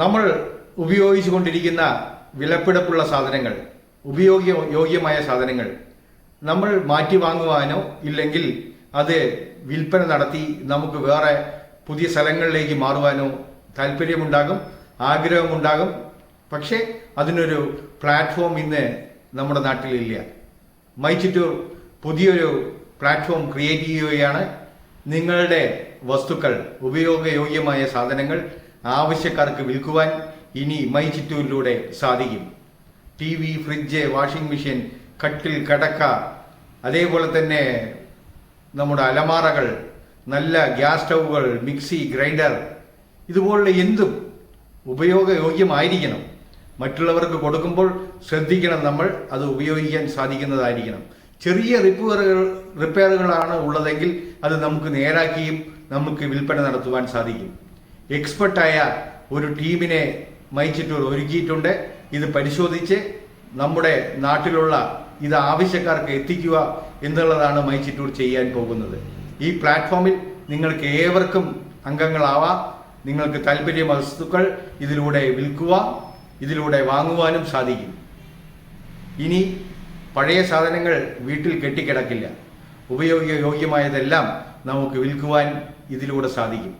നമ്മൾ ഉപയോഗിച്ചുകൊണ്ടിരിക്കുന്ന വിലപിടിപ്പുള്ള സാധനങ്ങൾ, യോഗ്യമായ സാധനങ്ങൾ നമ്മൾ മാറ്റി വാങ്ങുവാനോ ഇല്ലെങ്കിൽ അത് വിൽപ്പന നടത്തി നമുക്ക് വേറെ പുതിയ സ്ഥലങ്ങളിലേക്ക് മാറുവാനോ താല്പര്യമുണ്ടാകും, ആഗ്രഹമുണ്ടാകും. പക്ഷേ അതിനൊരു പ്ലാറ്റ്ഫോം ഇന്ന് നമ്മുടെ നാട്ടിലില്ല. മൈചിറ്റൂർ പുതിയൊരു പ്ലാറ്റ്ഫോം ക്രിയേറ്റ് ചെയ്യുകയാണ്. നിങ്ങളുടെ വസ്തുക്കൾ, ഉപയോഗയോഗ്യമായ സാധനങ്ങൾ ആവശ്യക്കാർക്ക് വിൽക്കുവാൻ ഇനി മൈചിറ്റൂരിലൂടെ സാധിക്കും. TV, ഫ്രിഡ്ജ്, വാഷിംഗ് മെഷീൻ, കട്ടിൽ, കിടക്ക, അതേപോലെ തന്നെ നമ്മുടെ അലമാറകൾ, നല്ല ഗ്യാസ് സ്റ്റൗവുകൾ, മിക്സി, ഗ്രൈൻഡർ, ഇതുപോലുള്ള എന്തും ഉപയോഗയോഗ്യമായിരിക്കണം. മറ്റുള്ളവർക്ക് കൊടുക്കുമ്പോൾ ശ്രദ്ധിക്കണം, നമ്മൾ അത് ഉപയോഗിക്കാൻ സാധിക്കുന്നതായിരിക്കണം. ചെറിയ റിപ്പയറുകളാണ് ഉള്ളതെങ്കിൽ അത് നമുക്ക് നേരാക്കിയും നമുക്ക് വിൽപ്പന നടത്തുവാൻ സാധിക്കും. എക്സ്പെർട്ടായ ഒരു ടീമിനെ മൈചിറ്റൂർ ഒരുക്കിയിട്ടുണ്ട്. ഇത് പരിശോധിച്ച് നമ്മുടെ നാട്ടിലുള്ള ഇത് ആവശ്യക്കാർക്ക് എത്തിക്കുക എന്നുള്ളതാണ് മൈചിറ്റൂർ ചെയ്യാൻ പോകുന്നത്. ഈ പ്ലാറ്റ്ഫോമിൽ നിങ്ങൾക്ക് ഏവർക്കും അംഗങ്ങളാവാം. നിങ്ങൾക്ക് താല്പര്യ വസ്തുക്കൾ ഇതിലൂടെ വിൽക്കുവാൻ, ഇതിലൂടെ വാങ്ങുവാനും സാധിക്കും. ഇനി പഴയ സാധനങ്ങൾ വീട്ടിൽ കെട്ടിക്കിടക്കില്ല. ഉപയോഗയോഗ്യമായതെല്ലാം നമുക്ക് വിൽക്കുവാൻ ഇതിലൂടെ സാധിക്കും.